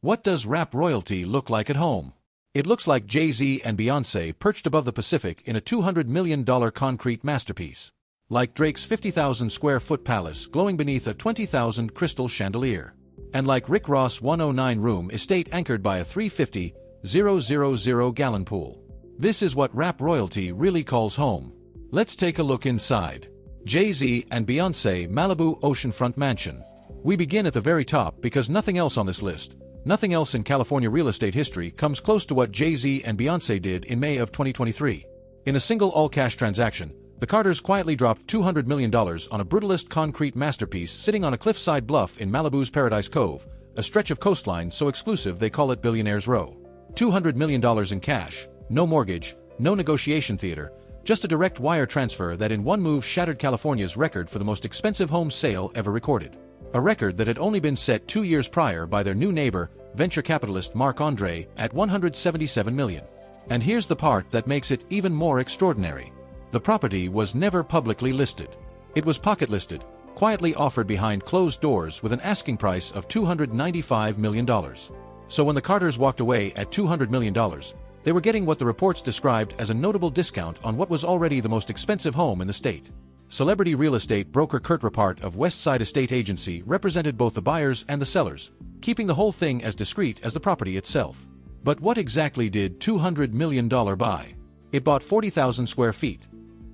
What does rap royalty look like at home? It looks like Jay-Z and Beyoncé perched above the Pacific in a $200 million concrete masterpiece. Like Drake's 50,000 square foot palace glowing beneath a 20,000 crystal chandelier. And like Rick Ross' 109-room estate anchored by a 350,000 gallon pool. This is what rap royalty really calls home. Let's take a look inside. Jay-Z and Beyoncé Malibu Oceanfront Mansion. We begin at the very top because nothing else on this list, nothing else in California real estate history comes close to what Jay-Z and Beyoncé did in May of 2023. In a single all-cash transaction, the Carters quietly dropped $200 million on a brutalist concrete masterpiece sitting on a cliffside bluff in Malibu's Paradise Cove, a stretch of coastline so exclusive they call it Billionaire's Row. $200 million in cash, no mortgage, no negotiation theater, just a direct wire transfer that in one move shattered California's record for the most expensive home sale ever recorded. A record that had only been set 2 years prior by their new neighbor, venture capitalist Marc-Andre, at $177 million. And here's the part that makes it even more extraordinary. The property was never publicly listed. It was pocket listed, quietly offered behind closed doors with an asking price of $295 million. So when the Carters walked away at $200 million, they were getting what the reports described as a notable discount on what was already the most expensive home in the state. Celebrity real estate broker Kurt Rappart of Westside Estate Agency represented both the buyers and the sellers, keeping the whole thing as discreet as the property itself. But what exactly did $200 million buy? It bought 40,000 square feet.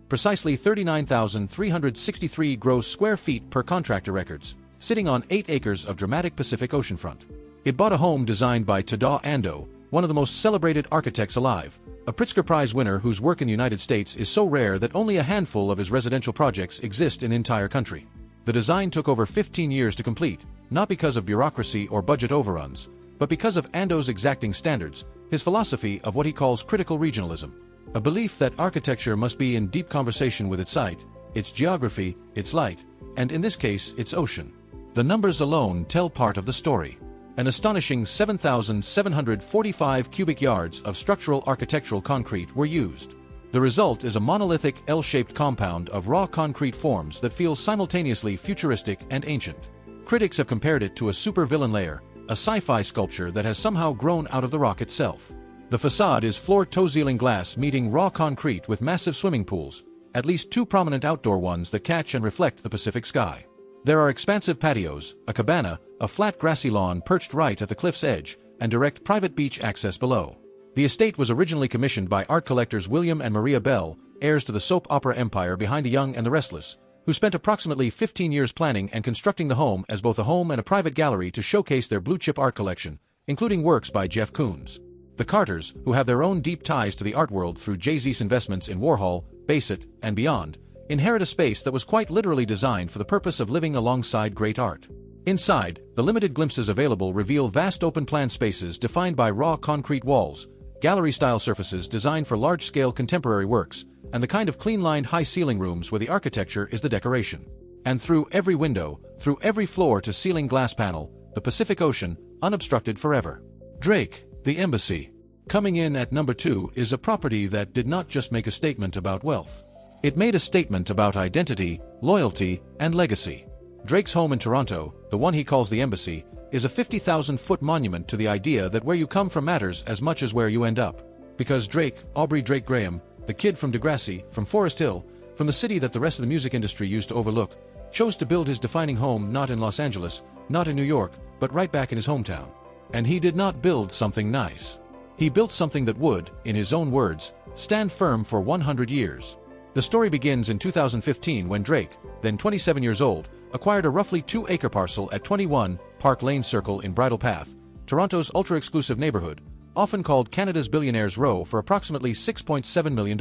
Precisely 39,363 gross square feet per contractor records, sitting on 8 acres of dramatic Pacific oceanfront. It bought a home designed by Tada Ando, one of the most celebrated architects alive, a Pritzker Prize winner whose work in the United States is so rare that only a handful of his residential projects exist in the entire country. The design took over 15 years to complete, not because of bureaucracy or budget overruns, but because of Ando's exacting standards, his philosophy of what he calls critical regionalism. A belief that architecture must be in deep conversation with its site, its geography, its light, and in this case, its ocean. The numbers alone tell part of the story. An astonishing 7,745 cubic yards of structural architectural concrete were used. The result is a monolithic L-shaped compound of raw concrete forms that feels simultaneously futuristic and ancient. Critics have compared it to a supervillain layer, a sci-fi sculpture that has somehow grown out of the rock itself. The facade is floor-to-ceiling glass meeting raw concrete with massive swimming pools, at least 2 prominent outdoor ones that catch and reflect the Pacific sky. There are expansive patios, a cabana, a flat grassy lawn perched right at the cliff's edge, and direct private beach access below. The estate was originally commissioned by art collectors William and Maria Bell, heirs to the soap opera empire behind The Young and the Restless, who spent approximately 15 years planning and constructing the home as both a home and a private gallery to showcase their blue-chip art collection, including works by Jeff Koons. The Carters, who have their own deep ties to the art world through Jay-Z's investments in Warhol, Bassett, and beyond, inherit a space that was quite literally designed for the purpose of living alongside great art. Inside, the limited glimpses available reveal vast open-plan spaces defined by raw concrete walls, gallery-style surfaces designed for large-scale contemporary works, and the kind of clean-lined high ceiling rooms where the architecture is the decoration. And through every window, through every floor-to-ceiling glass panel, the Pacific Ocean, unobstructed forever. Drake, the Embassy. Coming in at number 2 is a property that did not just make a statement about wealth. It made a statement about identity, loyalty, and legacy. Drake's home in Toronto, the one he calls the Embassy, is a 50,000-foot monument to the idea that where you come from matters as much as where you end up. Because Drake, Aubrey Drake Graham, the kid from Degrassi, from Forest Hill, from the city that the rest of the music industry used to overlook, chose to build his defining home not in Los Angeles, not in New York, but right back in his hometown. And he did not build something nice. He built something that would, in his own words, stand firm for 100 years. The story begins in 2015 when Drake, then 27 years old, acquired a roughly 2-acre parcel at 21 Park Lane Circle in Bridle Path, Toronto's ultra-exclusive neighborhood, often called Canada's Billionaire's Row, for approximately $6.7 million.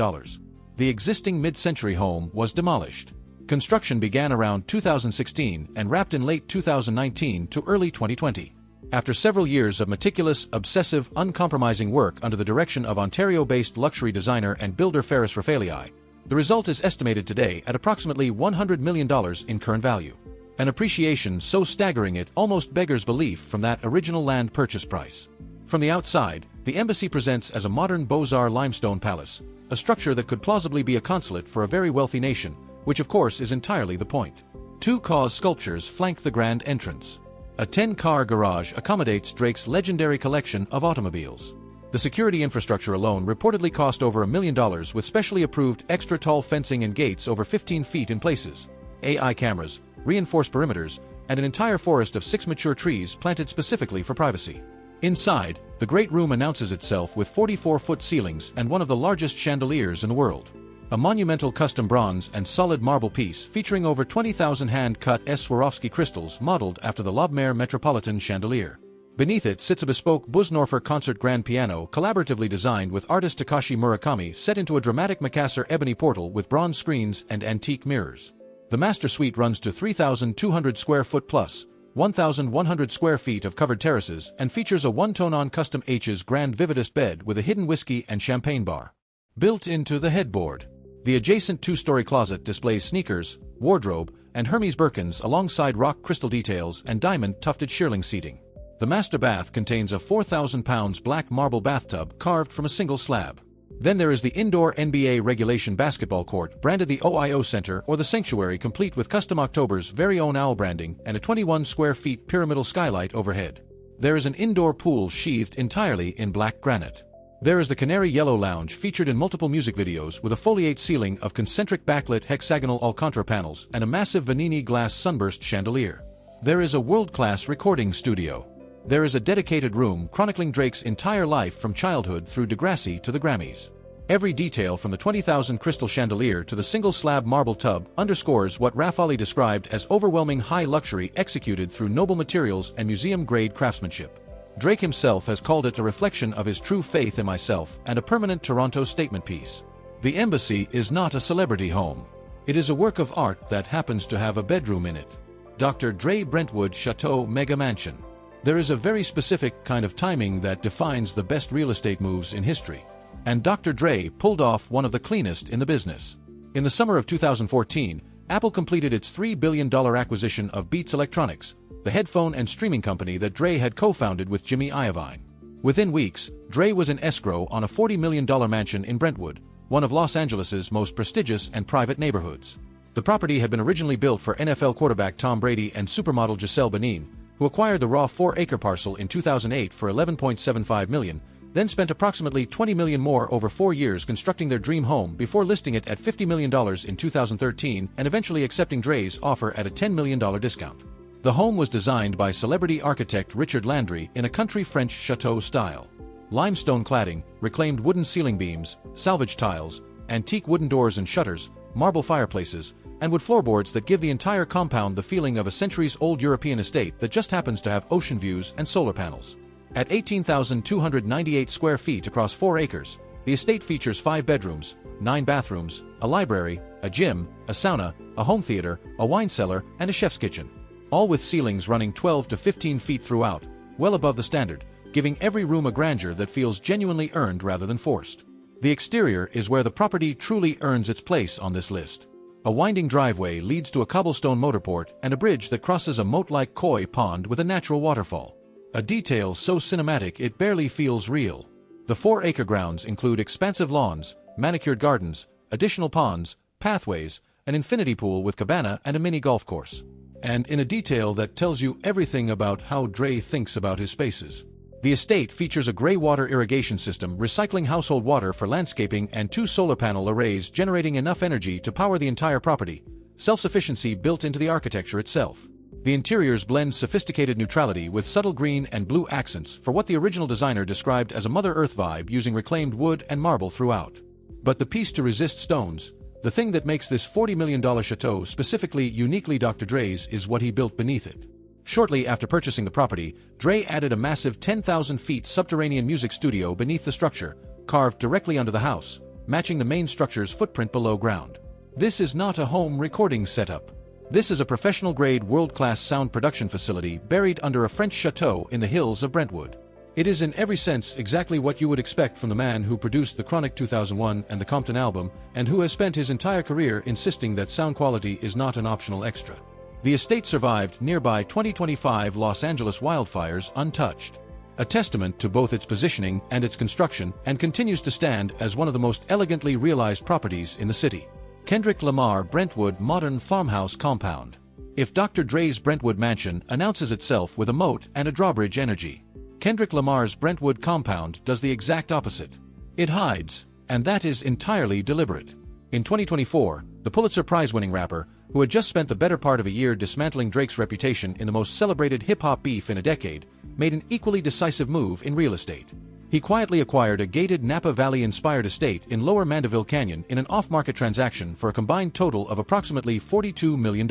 The existing mid-century home was demolished. Construction began around 2016 and wrapped in late 2019 to early 2020. After several years of meticulous, obsessive, uncompromising work under the direction of Ontario-based luxury designer and builder Ferris Rafaeli, the result is estimated today at approximately $100 million in current value. An appreciation so staggering it almost beggars belief from that original land purchase price. From the outside, the Embassy presents as a modern Beaux-Arts limestone palace, a structure that could plausibly be a consulate for a very wealthy nation, which of course is entirely the point. 2 cause sculptures flank the grand entrance. A 10-car garage accommodates Drake's legendary collection of automobiles. The security infrastructure alone reportedly cost over $1 million with specially approved extra-tall fencing and gates over 15 feet in places, AI cameras, reinforced perimeters, and an entire forest of 6 mature trees planted specifically for privacy. Inside, the Great Room announces itself with 44-foot ceilings and one of the largest chandeliers in the world. A monumental custom bronze and solid marble piece featuring over 20,000 hand-cut Swarovski crystals modeled after the Lobmere Metropolitan chandelier. Beneath it sits a bespoke Busnorfer concert grand piano collaboratively designed with artist Takashi Murakami set into a dramatic Macassar ebony portal with bronze screens and antique mirrors. The master suite runs to 3,200 square foot plus 1,100 square feet of covered terraces and features a one-tone-on custom H's Grand Vividist bed with a hidden whiskey and champagne bar. Built into the headboard, the adjacent 2-story closet displays sneakers, wardrobe, and Hermes Birkins alongside rock crystal details and diamond-tufted shearling seating. The master bath contains a 4,000 pounds black marble bathtub carved from a single slab. Then there is the indoor NBA regulation basketball court branded the OIO Center or the Sanctuary, complete with custom October's very own owl branding and a 21 square feet pyramidal skylight overhead. There is an indoor pool sheathed entirely in black granite. There is the Canary Yellow Lounge featured in multiple music videos with a foliate ceiling of concentric backlit hexagonal Alcantara panels and a massive Vanini glass sunburst chandelier. There is a world-class recording studio. There is a dedicated room chronicling Drake's entire life from childhood through Degrassi to the Grammys. Every detail from the 20,000 crystal chandelier to the single-slab marble tub underscores what Rafali described as overwhelming high luxury executed through noble materials and museum-grade craftsmanship. Drake himself has called it a reflection of his true faith in myself and a permanent Toronto statement piece. The Embassy is not a celebrity home. It is a work of art that happens to have a bedroom in it. Dr. Dre Brentwood Chateau Mega Mansion. There is a very specific kind of timing that defines the best real estate moves in history. And Dr. Dre pulled off one of the cleanest in the business. In the summer of 2014, Apple completed its $3 billion acquisition of Beats Electronics, the headphone and streaming company that Dre had co-founded with Jimmy Iovine. Within weeks, Dre was in escrow on a $40 million mansion in Brentwood, one of Los Angeles' most prestigious and private neighborhoods. The property had been originally built for NFL quarterback Tom Brady and supermodel Gisele Bündchen, who acquired the raw 4-acre parcel in 2008 for $11.75 million, then spent approximately $20 million more over 4 years constructing their dream home before listing it at $50 million in 2013 and eventually accepting Dre's offer at a $10 million discount. The home was designed by celebrity architect Richard Landry in a country French chateau style. Limestone cladding, reclaimed wooden ceiling beams, salvage tiles, antique wooden doors and shutters, marble fireplaces, and wood floorboards that give the entire compound the feeling of a centuries-old European estate that just happens to have ocean views and solar panels. At 18,298 square feet across 4 acres, the estate features 5 bedrooms, 9 bathrooms, a library, a gym, a sauna, a home theater, a wine cellar, and a chef's kitchen. All with ceilings running 12 to 15 feet throughout, well above the standard, giving every room a grandeur that feels genuinely earned rather than forced. The exterior is where the property truly earns its place on this list. A winding driveway leads to a cobblestone motorport and a bridge that crosses a moat-like koi pond with a natural waterfall. A detail so cinematic it barely feels real. The 4-acre grounds include expansive lawns, manicured gardens, additional ponds, pathways, an infinity pool with cabana and a mini golf course. And in a detail that tells you everything about how Dre thinks about his spaces. The estate features a gray water irrigation system recycling household water for landscaping and 2 solar panel arrays generating enough energy to power the entire property, self-sufficiency built into the architecture itself. The interiors blend sophisticated neutrality with subtle green and blue accents for what the original designer described as a Mother Earth vibe using reclaimed wood and marble throughout. But the piece to resist stones, the thing that makes this $40 million chateau specifically uniquely Dr. Dre's, is what he built beneath it. Shortly after purchasing the property, Dre added a massive 10,000 feet subterranean music studio beneath the structure, carved directly under the house, matching the main structure's footprint below ground. This is not a home recording setup. This is a professional-grade world-class sound production facility buried under a French chateau in the hills of Brentwood. It is in every sense exactly what you would expect from the man who produced the Chronic 2001 and the Compton album, and who has spent his entire career insisting that sound quality is not an optional extra. The estate survived nearby 2025 Los Angeles wildfires untouched, a testament to both its positioning and its construction, and continues to stand as one of the most elegantly realized properties in the city. Kendrick Lamar Brentwood Modern Farmhouse Compound. If Dr. Dre's Brentwood mansion announces itself with a moat and a drawbridge energy, Kendrick Lamar's Brentwood compound does the exact opposite. It hides, and that is entirely deliberate. In 2024, the Pulitzer Prize-winning rapper, who had just spent the better part of a year dismantling Drake's reputation in the most celebrated hip-hop beef in a decade, made an equally decisive move in real estate. He quietly acquired a gated Napa Valley-inspired estate in Lower Mandeville Canyon in an off-market transaction for a combined total of approximately $42 million.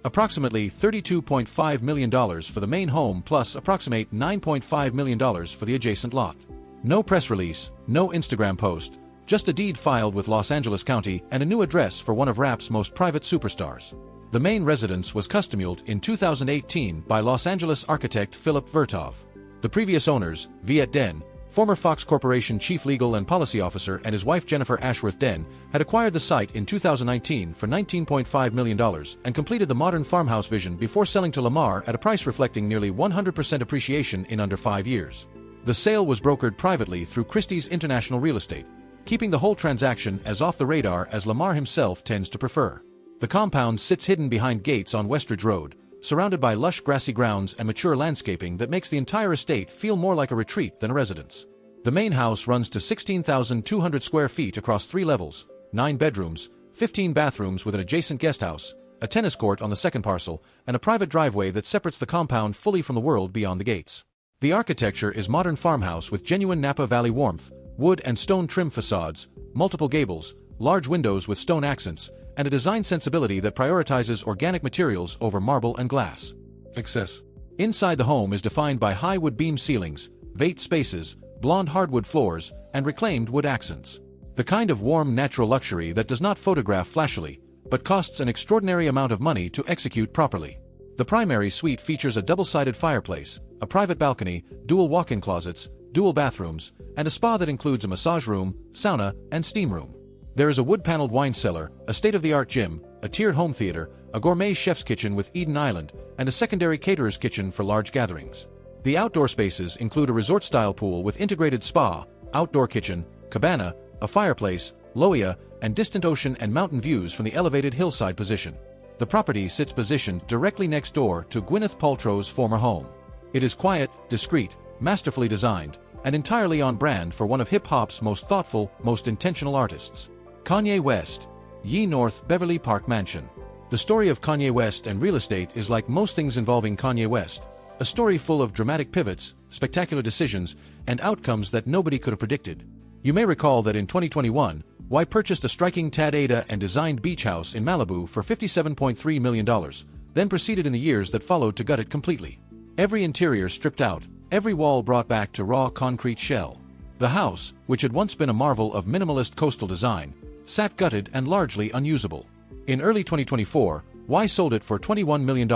Approximately $32.5 million for the main home plus approximate $9.5 million for the adjacent lot. No press release, no Instagram post, just a deed filed with Los Angeles County and a new address for one of rap's most private superstars. The main residence was customized in 2018 by Los Angeles architect Philip Vertov. The previous owners, Viet Den, former Fox Corporation chief legal and policy officer, and his wife Jennifer Ashworth Den, had acquired the site in 2019 for $19.5 million and completed the modern farmhouse vision before selling to Lamar at a price reflecting nearly 100% appreciation in under 5 years. The sale was brokered privately through Christie's International Real Estate, keeping the whole transaction as off the radar as Lamar himself tends to prefer. The compound sits hidden behind gates on Westridge Road, surrounded by lush grassy grounds and mature landscaping that makes the entire estate feel more like a retreat than a residence. The main house runs to 16,200 square feet across 3 levels, 9 bedrooms, 15 bathrooms with an adjacent guest house, a tennis court on the second parcel, and a private driveway that separates the compound fully from the world beyond the gates. The architecture is modern farmhouse with genuine Napa Valley warmth, wood and stone trim facades, multiple gables, large windows with stone accents, and a design sensibility that prioritizes organic materials over marble and glass. Access. Inside the home is defined by high wood beam ceilings, vate spaces, blonde hardwood floors, and reclaimed wood accents. The kind of warm natural luxury that does not photograph flashily, but costs an extraordinary amount of money to execute properly. The primary suite features a double-sided fireplace, a private balcony, dual walk-in closets, dual bathrooms, and a spa that includes a massage room, sauna, and steam room. There is a wood-paneled wine cellar, a state-of-the-art gym, a tiered home theater, a gourmet chef's kitchen with Eden Island, and a secondary caterer's kitchen for large gatherings. The outdoor spaces include a resort-style pool with integrated spa, outdoor kitchen, cabana, a fireplace, loia, and distant ocean and mountain views from the elevated hillside position. The property sits positioned directly next door to Gwyneth Paltrow's former home. It is quiet, discreet, masterfully designed, and entirely on brand for one of hip-hop's most thoughtful, most intentional artists. Kanye West, Ye North Beverly Park Mansion. The story of Kanye West and real estate is like most things involving Kanye West, a story full of dramatic pivots, spectacular decisions, and outcomes that nobody could have predicted. You may recall that in 2021, Y purchased a striking Tad Ada and designed beach house in Malibu for $57.3 million, then proceeded in the years that followed to gut it completely. Every interior stripped out, every wall brought back to raw concrete shell. The house, which had once been a marvel of minimalist coastal design, sat gutted and largely unusable. In early 2024, Y sold it for $21 million,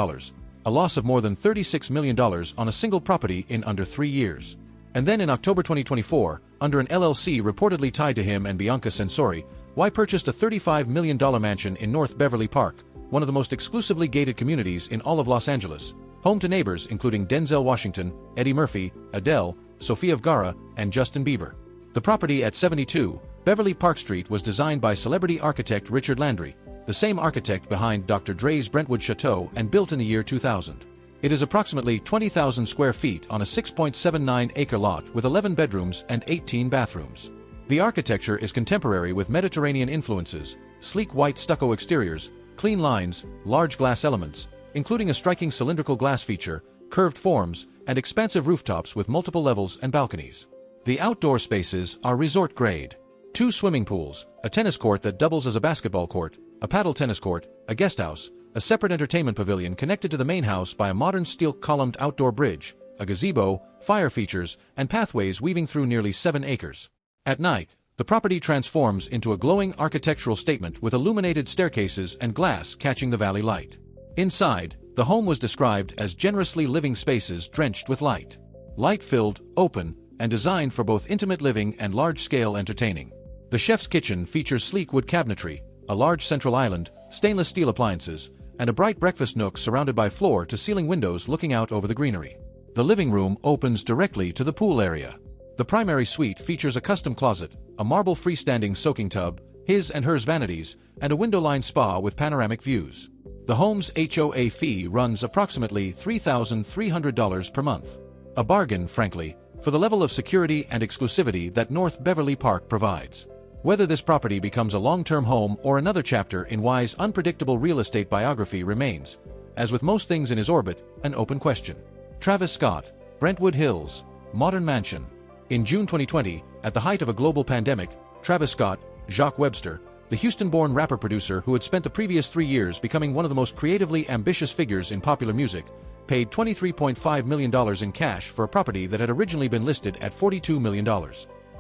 a loss of more than $36 million on a single property in under 3 years. And then in October 2024, under an LLC reportedly tied to him and Bianca Censori, Y purchased a $35 million mansion in North Beverly Park, one of the most exclusively gated communities in all of Los Angeles, home to neighbors including Denzel Washington, Eddie Murphy, Adele, Sofia Vergara, and Justin Bieber. The property at 72 Beverly Park Street was designed by celebrity architect Richard Landry, the same architect behind Dr. Dre's Brentwood Chateau, and built in the year 2000. It is approximately 20,000 square feet on a 6.79-acre lot with 11 bedrooms and 18 bathrooms. The architecture is contemporary with Mediterranean influences, sleek white stucco exteriors, clean lines, large glass elements, including a striking cylindrical glass feature, curved forms, and expansive rooftops with multiple levels and balconies. The outdoor spaces are resort-grade. 2 swimming pools, a tennis court that doubles as a basketball court, a paddle tennis court, a guest house, a separate entertainment pavilion connected to the main house by a modern steel-columned outdoor bridge, a gazebo, fire features, and pathways weaving through nearly 7 acres. At night, the property transforms into a glowing architectural statement with illuminated staircases and glass catching the valley light. Inside, the home was described as generously living spaces drenched with light. Light-filled, open, and designed for both intimate living and large-scale entertaining. The chef's kitchen features sleek wood cabinetry, a large central island, stainless steel appliances, and a bright breakfast nook surrounded by floor-to-ceiling windows looking out over the greenery. The living room opens directly to the pool area. The primary suite features a custom closet, a marble freestanding soaking tub, his and hers vanities, and a window-lined spa with panoramic views. The home's HOA fee runs approximately $3,300 per month. A bargain, frankly, for the level of security and exclusivity that North Beverly Park provides. Whether this property becomes a long-term home or another chapter in Y's unpredictable real estate biography remains, as with most things in his orbit, an open question. Travis Scott, Brentwood Hills, Modern Mansion. In June 2020, at the height of a global pandemic, Travis Scott, Jacques Webster, the Houston-born rapper-producer who had spent the previous 3 years becoming one of the most creatively ambitious figures in popular music, paid $23.5 million in cash for a property that had originally been listed at $42 million.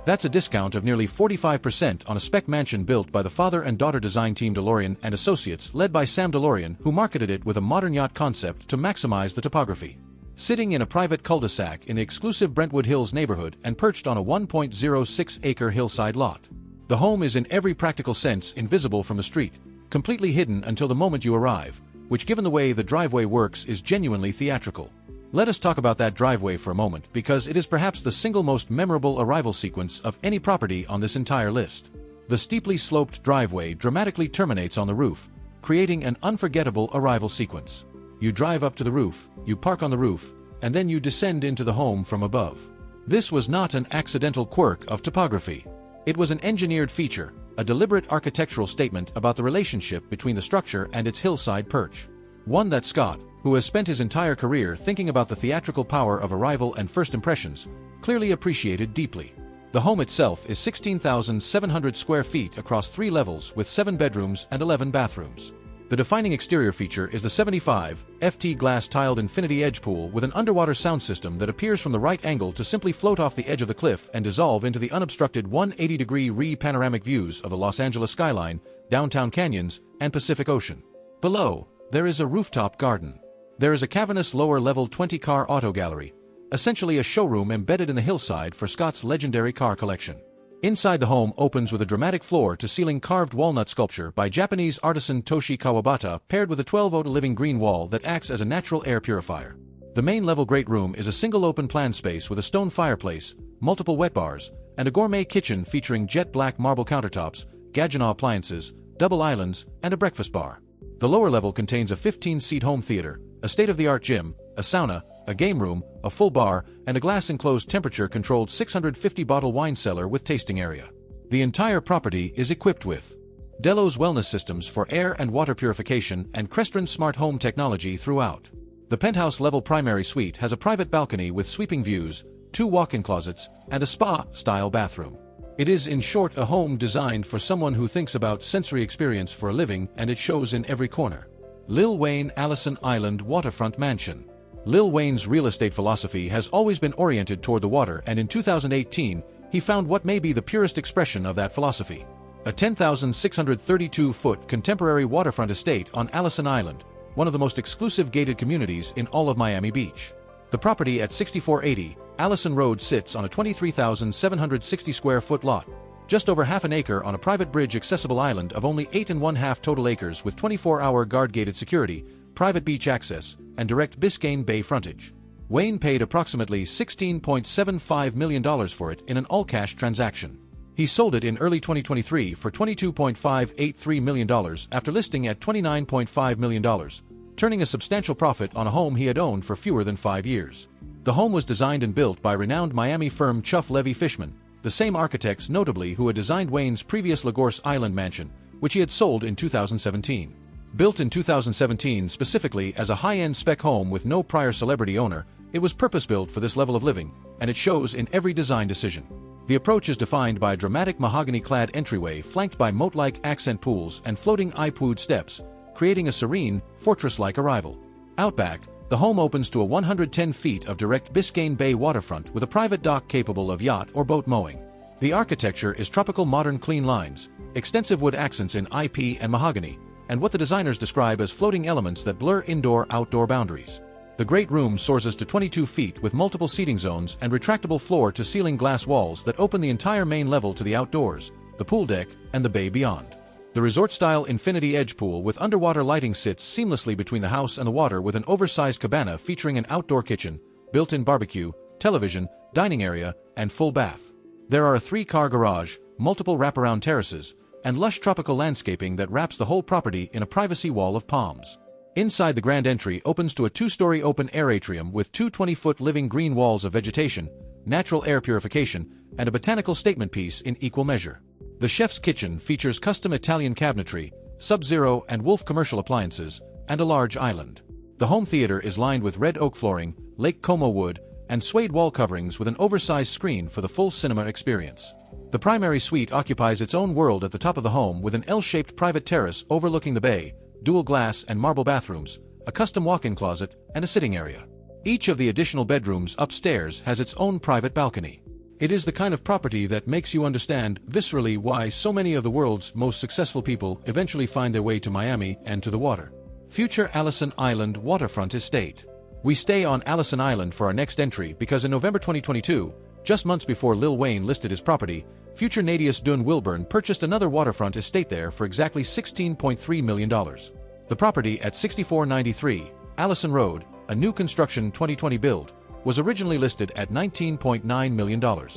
That's a discount of nearly 45% on a spec mansion built by the father and daughter design team DeLorean and Associates, led by Sam DeLorean, who marketed it with a modern yacht concept to maximize the topography. Sitting in a private cul-de-sac in the exclusive Brentwood Hills neighborhood and perched on a 1.06-acre hillside lot. The home is in every practical sense invisible from the street, completely hidden until the moment you arrive, which, given the way the driveway works, is genuinely theatrical. Let us talk about that driveway for a moment, because it is perhaps the single most memorable arrival sequence of any property on this entire list. The steeply sloped driveway dramatically terminates on the roof, creating an unforgettable arrival sequence. You drive up to the roof, you park on the roof, and then you descend into the home from above. This was not an accidental quirk of topography. It was an engineered feature, a deliberate architectural statement about the relationship between the structure and its hillside perch. One that Scott, who has spent his entire career thinking about the theatrical power of arrival and first impressions, clearly appreciated deeply. The home itself is 16,700 square feet across 3 levels with 7 bedrooms and 11 bathrooms. The defining exterior feature is the 75 FT glass-tiled infinity edge pool with an underwater sound system that appears from the right angle to simply float off the edge of the cliff and dissolve into the unobstructed 180-degree panoramic views of the Los Angeles skyline, downtown canyons, and Pacific Ocean. Below, there is a rooftop garden. There is a cavernous lower-level 20-car auto gallery, essentially a showroom embedded in the hillside for Scott's legendary car collection. Inside the home opens with a dramatic floor-to-ceiling carved walnut sculpture by Japanese artisan Toshi Kawabata, paired with a 12-foot living green wall that acts as a natural air purifier. The main-level great room is a single open-plan space with a stone fireplace, multiple wet bars, and a gourmet kitchen featuring jet-black marble countertops, Gaggenau appliances, double islands, and a breakfast bar. The lower level contains a 15-seat home theater, a state-of-the-art gym, a sauna, a game room, a full bar, and a glass-enclosed temperature-controlled 650-bottle wine cellar with tasting area. The entire property is equipped with Delos wellness systems for air and water purification and Crestron smart home technology throughout. The penthouse-level primary suite has a private balcony with sweeping views, 2 walk-in closets, and a spa-style bathroom. It is, in short, a home designed for someone who thinks about sensory experience for a living, and it shows in every corner. Lil Wayne Allison Island Waterfront Mansion. Lil Wayne's real estate philosophy has always been oriented toward the water, and in 2018, he found what may be the purest expression of that philosophy. A 10,632-foot contemporary waterfront estate on Allison Island, one of the most exclusive gated communities in all of Miami Beach. The property at 6480 Allison Road sits on a 23,760 square foot lot, just over half an acre on a private bridge-accessible island of only 8½ total acres with 24-hour guard-gated security, private beach access, and direct Biscayne Bay frontage. Wayne paid approximately $16.75 million for it in an all-cash transaction. He sold it in early 2023 for $22.583 million after listing at $29.5 million, turning a substantial profit on a home he had owned for fewer than 5 years. The home was designed and built by renowned Miami firm Chuff Levy Fishman, the same architects notably who had designed Wayne's previous Lagorce Island mansion, which he had sold in 2017. Built in 2017 specifically as a high-end spec home with no prior celebrity owner, it was purpose-built for this level of living, and it shows in every design decision. The approach is defined by a dramatic mahogany-clad entryway flanked by moat-like accent pools and floating iPood steps, creating a serene, fortress-like arrival. Out back, the home opens to a 110 feet of direct Biscayne Bay waterfront with a private dock capable of yacht or boat mowing. The architecture is tropical modern clean lines, extensive wood accents in IP and mahogany, and what the designers describe as floating elements that blur indoor-outdoor boundaries. The great room soars to 22 feet with multiple seating zones and retractable floor-to-ceiling glass walls that open the entire main level to the outdoors, the pool deck, and the bay beyond. The resort-style infinity edge pool with underwater lighting sits seamlessly between the house and the water with an oversized cabana featuring an outdoor kitchen, built-in barbecue, television, dining area, and full bath. There are a 3-car garage, multiple wraparound terraces, and lush tropical landscaping that wraps the whole property in a privacy wall of palms. Inside, the grand entry opens to a 2-story open-air atrium with two 20-foot living green walls of vegetation, natural air purification, and a botanical statement piece in equal measure. The chef's kitchen features custom Italian cabinetry, Sub-Zero and Wolf commercial appliances, and a large island. The home theater is lined with red oak flooring, Lake Como wood, and suede wall coverings with an oversized screen for the full cinema experience. The primary suite occupies its own world at the top of the home with an L-shaped private terrace overlooking the bay, dual glass and marble bathrooms, a custom walk-in closet, and a sitting area. Each of the additional bedrooms upstairs has its own private balcony. It is the kind of property that makes you understand viscerally why so many of the world's most successful people eventually find their way to Miami and to the water. Future Allison Island Waterfront Estate. We stay on Allison Island for our next entry because in November 2022, just months before Lil Wayne listed his property, future Nadius Dun Wilburn purchased another waterfront estate there for exactly $16.3 million. The property at 6493 Allison Road, a new construction 2020 build, was originally listed at $19.9 million.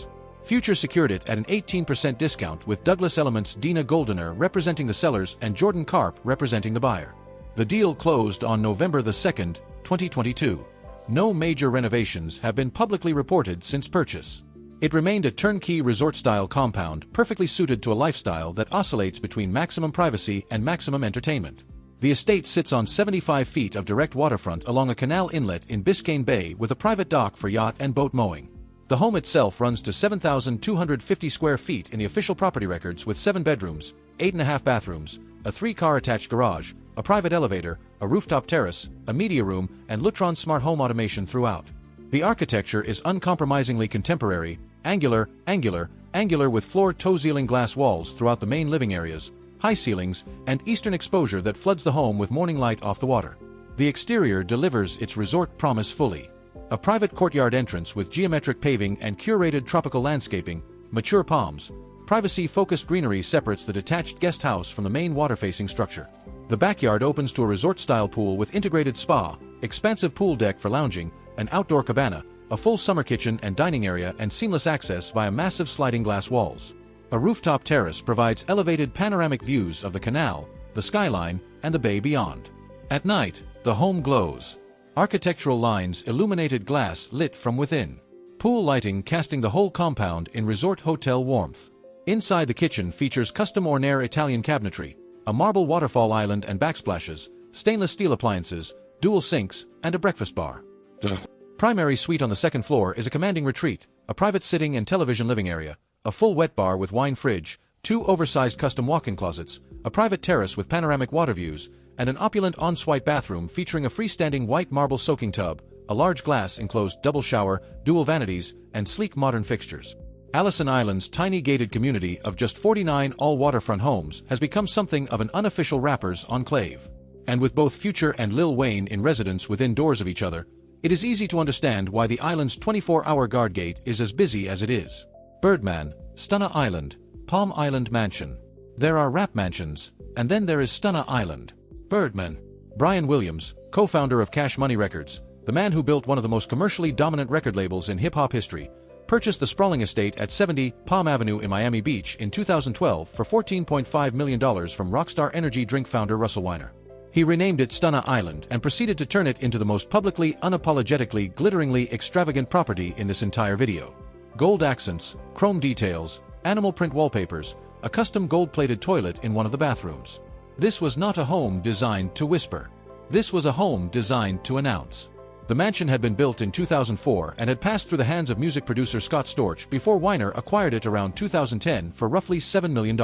Future secured it at an 18% discount with Douglas Elements Dina Goldener representing the sellers and Jordan Karp representing the buyer. The deal closed on November 2, 2022. No major renovations have been publicly reported since purchase. It remained a turnkey resort-style compound perfectly suited to a lifestyle that oscillates between maximum privacy and maximum entertainment. The estate sits on 75 feet of direct waterfront along a canal inlet in Biscayne Bay with a private dock for yacht and boat mowing. The home itself runs to 7,250 square feet in the official property records with 7 bedrooms, 8.5 bathrooms, a 3-car attached garage, a private elevator, a rooftop terrace, a media room, and Lutron smart home automation throughout. The architecture is uncompromisingly contemporary, angular with floored toe-ceiling glass walls throughout the main living areas, high ceilings, and eastern exposure that floods the home with morning light off the water. The exterior delivers its resort promise fully. A private courtyard entrance with geometric paving and curated tropical landscaping, mature palms, privacy-focused greenery separates the detached guest house from the main water-facing structure. The backyard opens to a resort-style pool with integrated spa, expansive pool deck for lounging, an outdoor cabana, a full summer kitchen and dining area, and seamless access via massive sliding glass walls. A rooftop terrace provides elevated panoramic views of the canal, the skyline, and the bay beyond. At night, the home glows. Architectural lines, illuminated glass lit from within. Pool lighting casting the whole compound in resort hotel warmth. Inside, the kitchen features custom ornaire Italian cabinetry, a marble waterfall island and backsplashes, stainless steel appliances, dual sinks, and a breakfast bar. Primary suite on the second floor is a commanding retreat, a private sitting and television living area, a full wet bar with wine fridge, 2 oversized custom walk-in closets, a private terrace with panoramic water views, and an opulent ensuite bathroom featuring a freestanding white marble soaking tub, a large glass enclosed double shower, dual vanities, and sleek modern fixtures. Allison Island's tiny gated community of just 49 all-waterfront homes has become something of an unofficial rapper's enclave. And with both Future and Lil Wayne in residence within doors of each other, it is easy to understand why the island's 24-hour guard gate is as busy as it is. Birdman, Stunna Island, Palm Island Mansion. There are rap mansions, and then there is Stunna Island. Birdman. Brian Williams, co-founder of Cash Money Records, the man who built one of the most commercially dominant record labels in hip-hop history, purchased the sprawling estate at 70 Palm Avenue in Miami Beach in 2012 for $14.5 million from Rockstar Energy drink founder Russell Weiner. He renamed it Stunna Island and proceeded to turn it into the most publicly, unapologetically, glitteringly extravagant property in this entire video. Gold accents, chrome details, animal print wallpapers, a custom gold-plated toilet in one of the bathrooms. This was not a home designed to whisper. This was a home designed to announce. The mansion had been built in 2004 and had passed through the hands of music producer Scott Storch before Weiner acquired it around 2010 for roughly $7 million.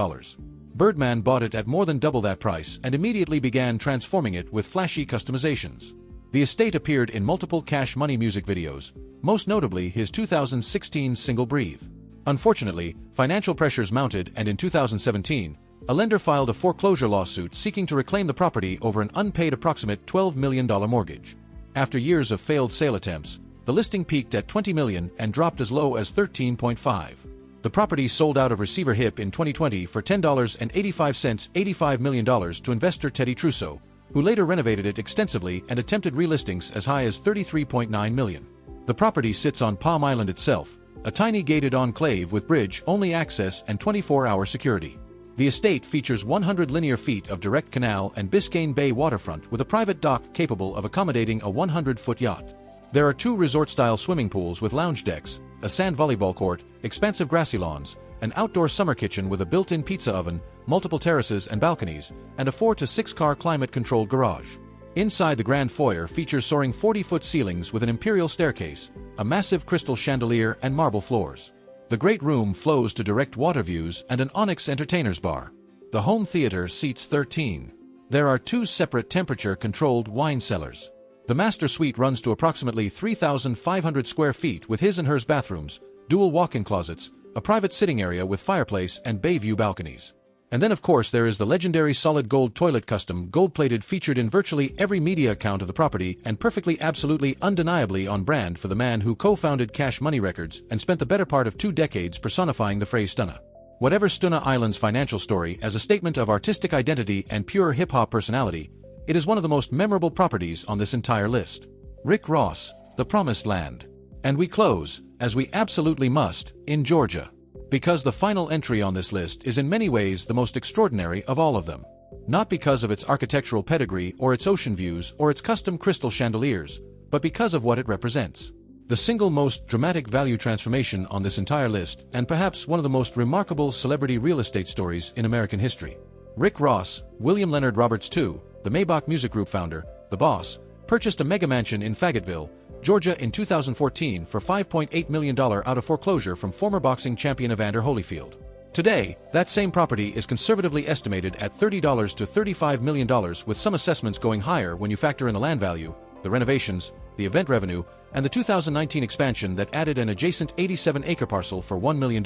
Birdman bought it at more than double that price and immediately began transforming it with flashy customizations. The estate appeared in multiple Cash Money music videos, most notably his 2016 single Breathe. Unfortunately, financial pressures mounted and in 2017, a lender filed a foreclosure lawsuit seeking to reclaim the property over an unpaid approximate $12 million mortgage. After years of failed sale attempts, the listing peaked at $20 million and dropped as low as $13.5. The property sold out of receiver HIP in 2020 for $10.85, $85 million to investor Teddy Trusso, who later renovated it extensively and attempted relistings as high as $33.9 million. The property sits on Palm Island itself, a tiny gated enclave with bridge-only access and 24-hour security. The estate features 100 linear feet of direct canal and Biscayne Bay waterfront with a private dock capable of accommodating a 100-foot yacht. There are 2 resort-style swimming pools with lounge decks, a sand volleyball court, expansive grassy lawns, an outdoor summer kitchen with a built-in pizza oven, multiple terraces and balconies, and a 4 to 6 car climate-controlled garage. Inside, the grand foyer features soaring 40-foot ceilings with an imperial staircase, a massive crystal chandelier and marble floors. The great room flows to direct water views and an onyx entertainer's bar. The home theater seats 13. There are 2 separate temperature-controlled wine cellars. The master suite runs to approximately 3,500 square feet with his and hers bathrooms, dual walk-in closets, a private sitting area with fireplace and bay view balconies. And then of course there is the legendary solid gold toilet, custom gold-plated, featured in virtually every media account of the property and perfectly, absolutely, undeniably on brand for the man who co-founded Cash Money Records and spent the better part of 2 decades personifying the phrase stunna. Whatever Stunna Island's financial story as a statement of artistic identity and pure hip-hop personality, it is one of the most memorable properties on this entire list. Rick Ross, The Promised Land. And we close, as we absolutely must, in Georgia. Because the final entry on this list is in many ways the most extraordinary of all of them. Not because of its architectural pedigree or its ocean views or its custom crystal chandeliers, but because of what it represents. The single most dramatic value transformation on this entire list, and perhaps one of the most remarkable celebrity real estate stories in American history. Rick Ross, William Leonard Roberts II, the Maybach Music Group founder, the boss, purchased a mega mansion in Fayetteville, Georgia in 2014 for $5.8 million out of foreclosure from former boxing champion Evander Holyfield. Today, that same property is conservatively estimated at $30 to $35 million, with some assessments going higher when you factor in the land value, the renovations, the event revenue, and the 2019 expansion that added an adjacent 87-acre parcel for $1 million,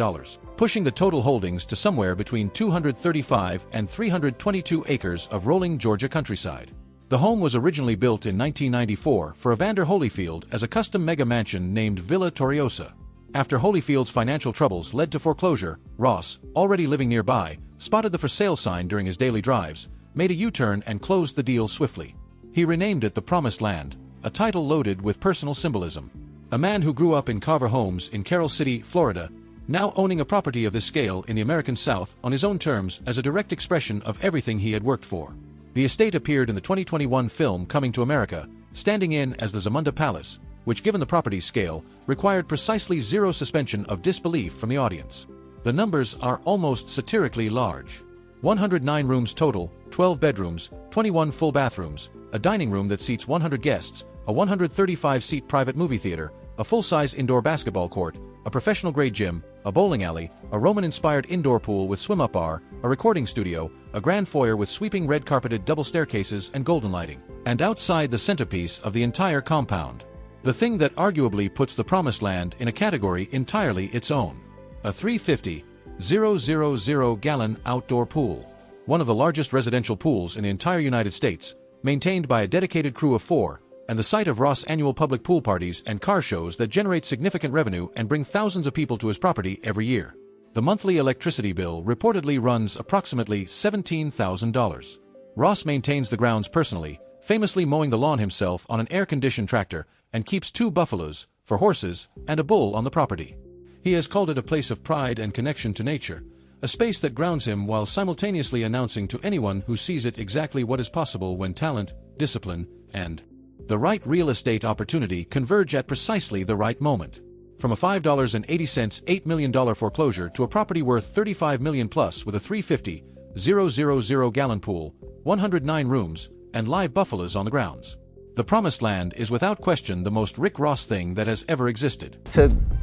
pushing the total holdings to somewhere between 235 and 322 acres of rolling Georgia countryside. The home was originally built in 1994 for Evander Holyfield as a custom mega mansion named Villa Toriosa. After Holyfield's financial troubles led to foreclosure, Ross, already living nearby, spotted the for sale sign during his daily drives, made a U-turn and closed the deal swiftly. He renamed it The Promised Land, a title loaded with personal symbolism. A man who grew up in Carver Homes in Carroll City, Florida, now owning a property of this scale in the American South on his own terms as a direct expression of everything he had worked for. The estate appeared in the 2021 film Coming to America, standing in as the Zamunda Palace, which, given the property's scale, required precisely zero suspension of disbelief from the audience. The numbers are almost satirically large. 109 rooms total, 12 bedrooms, 21 full bathrooms, a dining room that seats 100 guests, a 135-seat private movie theater, a full-size indoor basketball court, a professional-grade gym, a bowling alley, a Roman-inspired indoor pool with swim-up bar, a recording studio, a grand foyer with sweeping red-carpeted double staircases and golden lighting, and outside, the centerpiece of the entire compound. The thing that arguably puts the Promised Land in a category entirely its own. A 350,000-gallon outdoor pool. One of the largest residential pools in the entire United States, maintained by a dedicated crew of 4, and the site of Ross' annual public pool parties and car shows that generate significant revenue and bring thousands of people to his property every year. The monthly electricity bill reportedly runs approximately $17,000. Ross maintains the grounds personally, famously mowing the lawn himself on an air-conditioned tractor, and keeps 2 buffaloes, for horses, and a bull on the property. He has called it a place of pride and connection to nature, a space that grounds him while simultaneously announcing to anyone who sees it exactly what is possible when talent, discipline, and the right real estate opportunity converge at precisely the right moment. From a $5.80 $8 million foreclosure to a property worth $35 million plus with a 350,000-gallon pool, 109 rooms, and live buffaloes on the grounds. The Promised Land is without question the most Rick Ross thing that has ever existed.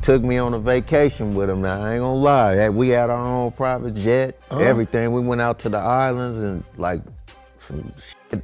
Took me on a vacation with him now, I ain't gonna lie. We had our own private jet, everything. We went out to the islands and like some shit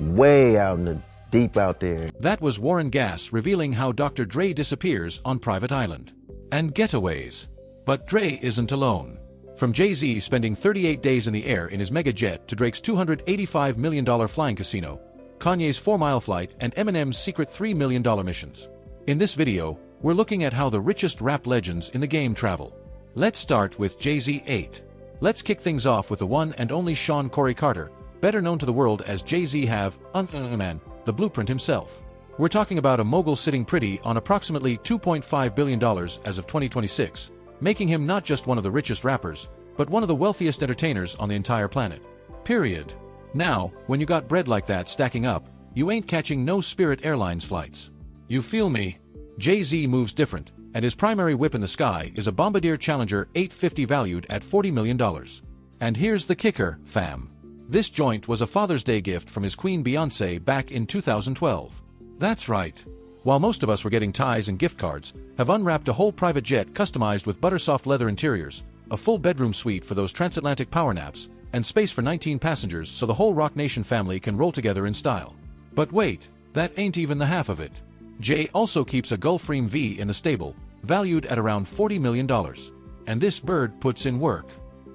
way out in the deep out there. That was Warren Gass revealing how Dr. Dre disappears on private island. And getaways. But Dre isn't alone. From Jay-Z spending 38 days in the air in his mega jet to Drake's $285 million flying casino, Kanye's 4-mile flight, and Eminem's secret $3 million missions. In this video, we're looking at how the richest rap legends in the game travel. Let's start with Jay-Z 8. Let's kick things off with the one and only Sean Corey Carter, better known to the world as Jay-Z have, man, the blueprint himself. We're talking about a mogul sitting pretty on approximately $2.5 billion as of 2026, making him not just one of the richest rappers, but one of the wealthiest entertainers on the entire planet. Period. Now, when you got bread like that stacking up, you ain't catching no Spirit Airlines flights. You feel me? Jay-Z moves different, and his primary whip in the sky is a Bombardier Challenger 850 valued at $40 million. And here's the kicker, fam. This joint was a Father's Day gift from his queen Beyoncé back in 2012. That's right. While most of us were getting ties and gift cards, have unwrapped a whole private jet customized with buttersoft leather interiors, a full bedroom suite for those transatlantic power naps, and space for 19 passengers so the whole Rock Nation family can roll together in style. But wait, that ain't even the half of it. Jay also keeps a Gulfstream V in the stable, valued at around $40 million. And this bird puts in work.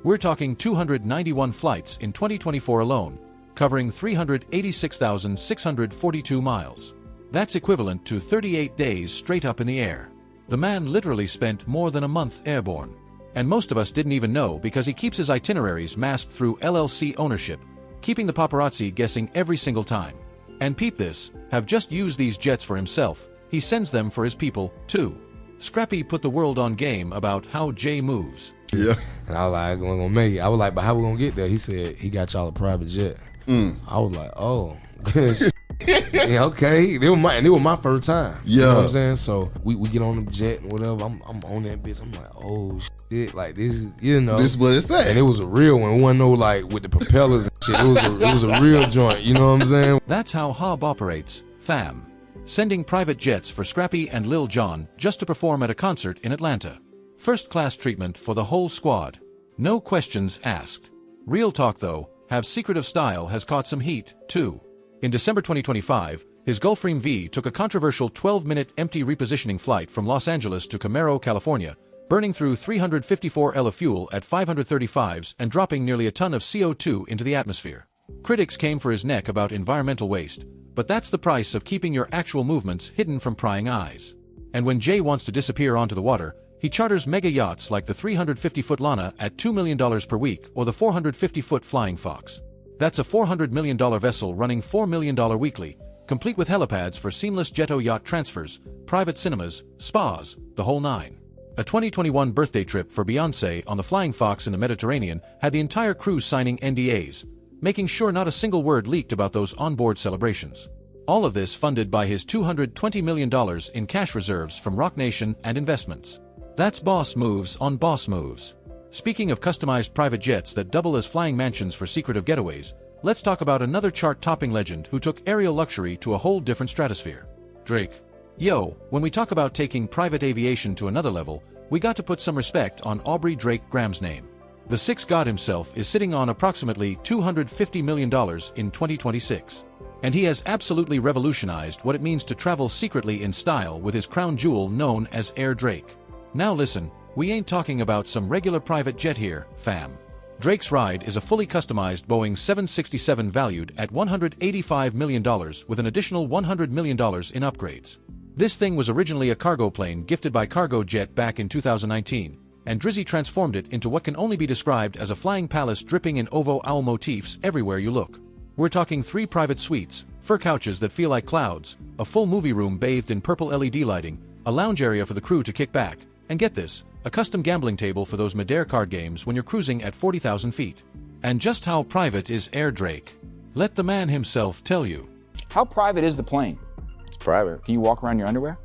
We're talking 291 flights in 2024 alone, covering 386,642 miles. That's equivalent to 38 days straight up in the air. The man literally spent more than a month airborne. And most of us didn't even know because he keeps his itineraries masked through LLC ownership, keeping the paparazzi guessing every single time. And peep this, have just used these jets for himself, he sends them for his people, too. Scrappy put the world on game about how Jay moves. Yeah. And I was like, we're gonna make it. I was like, but how we gonna get there? He said he got y'all a private jet. I was like, oh, yeah, okay. It was my first time. Yeah. You know what I'm saying? So we get on the jet and whatever. I'm on that bitch. I'm like, oh shit, like this is, you know. This is what it's at. And it was a real one. It wasn't no like with the propellers and shit. It was a real joint. You know what I'm saying? That's how Hob operates, fam. Sending private jets for Scrappy and Lil Jon just to perform at a concert in Atlanta. First-class treatment for the whole squad. No questions asked. Real talk though, Hav's secret of style has caught some heat, too. In December 2025, his Gulfstream V took a controversial 12-minute empty repositioning flight from Los Angeles to Camaro, California, burning through 354 L of fuel at 535s and dropping nearly a ton of CO2 into the atmosphere. Critics came for his neck about environmental waste, but that's the price of keeping your actual movements hidden from prying eyes. And when Jay wants to disappear onto the water, he charters mega yachts like the 350-foot Lana at $2 million per week or the 450-foot Flying Fox. That's a $400 million vessel running $4 million weekly, complete with helipads for seamless jet-o-yacht transfers, private cinemas, spas, the whole nine. A 2021 birthday trip for Beyoncé on the Flying Fox in the Mediterranean had the entire crew signing NDAs, making sure not a single word leaked about those onboard celebrations. All of this funded by his $220 million in cash reserves from Rock Nation and investments. That's boss moves on boss moves. Speaking of customized private jets that double as flying mansions for secretive getaways, let's talk about another chart-topping legend who took aerial luxury to a whole different stratosphere. Drake. Yo, when we talk about taking private aviation to another level, we got to put some respect on Aubrey Drake Graham's name. The Six God himself is sitting on approximately $250 million in 2026. And he has absolutely revolutionized what it means to travel secretly in style with his crown jewel known as Air Drake. Now listen, we ain't talking about some regular private jet here, fam. Drake's ride is a fully customized Boeing 767 valued at $185 million with an additional $100 million in upgrades. This thing was originally a cargo plane gifted by Cargo Jet back in 2019, and Drizzy transformed it into what can only be described as a flying palace dripping in ovo owl motifs everywhere you look. We're talking 3 private suites, fur couches that feel like clouds, a full movie room bathed in purple LED lighting, a lounge area for the crew to kick back, and get this, a custom gambling table for those Madeira card games when you're cruising at 40,000 feet. And just how private is Air Drake? Let the man himself tell you. How private is the plane? It's private. Can you walk around in your underwear?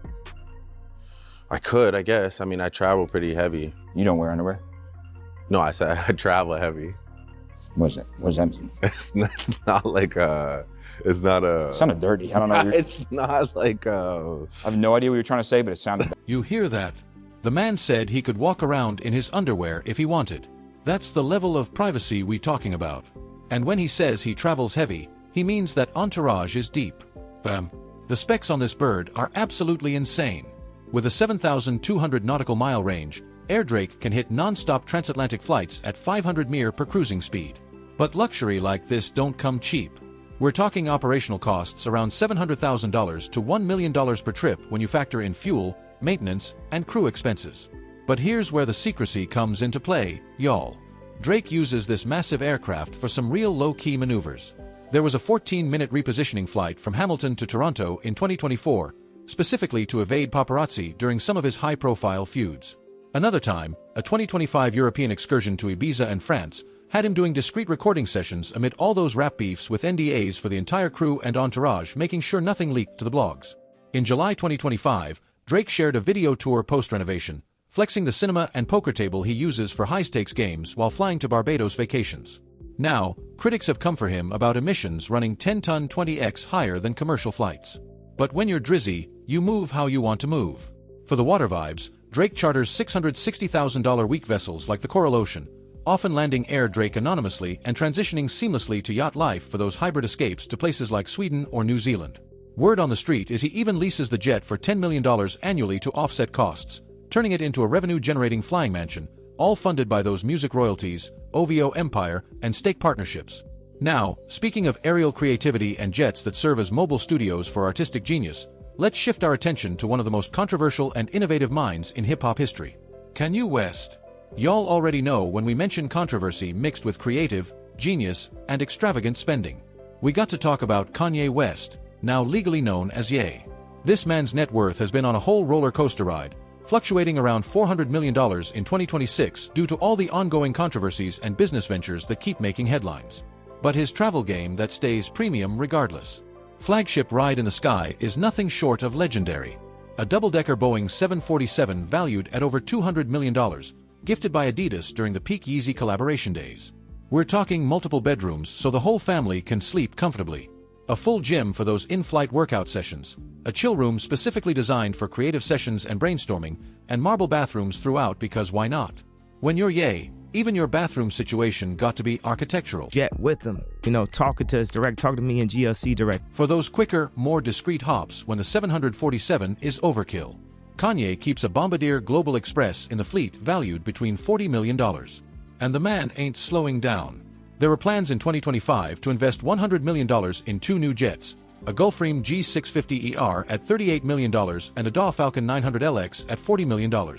I could, I guess. I mean, I travel pretty heavy. You don't wear underwear? No, I said I travel heavy. What does that mean? It's not like it's not a... It sounded dirty. I don't know. It's not like I have no idea what you're trying to say, but it sounded bad. You hear that? The man said he could walk around in his underwear if he wanted. That's the level of privacy we talking about. And when he says he travels heavy, he means that entourage is deep. The specs on this bird are absolutely insane. With a 7,200 nautical mile range, Air Drake can hit non-stop transatlantic flights at 500 mph per cruising speed. But luxury like this don't come cheap. We're talking operational costs around $700,000 to $1 million per trip when you factor in fuel, maintenance, and crew expenses. But here's where the secrecy comes into play, y'all. Drake uses this massive aircraft for some real low-key maneuvers. There was a 14-minute repositioning flight from Hamilton to Toronto in 2024, specifically to evade paparazzi during some of his high-profile feuds. Another time, a 2025 European excursion to Ibiza and France had him doing discreet recording sessions amid all those rap beefs with NDAs for the entire crew and entourage, making sure nothing leaked to the blogs. In July 2025, Drake shared a video tour post-renovation, flexing the cinema and poker table he uses for high-stakes games while flying to Barbados vacations. Now, critics have come for him about emissions running 10-ton 20x higher than commercial flights. But when you're drizzy, you move how you want to move. For the water vibes, Drake charters $660,000 week vessels like the Coral Ocean, often landing Air Drake anonymously and transitioning seamlessly to yacht life for those hybrid escapes to places like Sweden or New Zealand. Word on the street is he even leases the jet for $10 million annually to offset costs, turning it into a revenue-generating flying mansion, all funded by those music royalties, OVO empire, and stake partnerships. Now, speaking of aerial creativity and jets that serve as mobile studios for artistic genius, let's shift our attention to one of the most controversial and innovative minds in hip-hop history. Kanye West. Y'all already know when we mention controversy mixed with creative, genius, and extravagant spending. We got to talk about Kanye West, now legally known as Ye. This man's net worth has been on a whole roller coaster ride, fluctuating around $400 million in 2026 due to all the ongoing controversies and business ventures that keep making headlines. But his travel game that stays premium regardless. Flagship ride in the sky is nothing short of legendary. A double-decker Boeing 747 valued at over $200 million, gifted by Adidas during the peak Yeezy collaboration days. We're talking multiple bedrooms so the whole family can sleep comfortably. A full gym for those in-flight workout sessions, a chill room specifically designed for creative sessions and brainstorming, and marble bathrooms throughout because why not? When you're Ye, even your bathroom situation got to be architectural. Jet with them, talking to us direct, talking to me in GLC direct. For those quicker, more discreet hops when the 747 is overkill. Kanye keeps a Bombardier Global Express in the fleet valued between $40 million. And the man ain't slowing down. There were plans in 2025 to invest $100 million in 2 new jets, a Gulfstream G650ER at $38 million and a DAW Falcon 900LX at $40 million.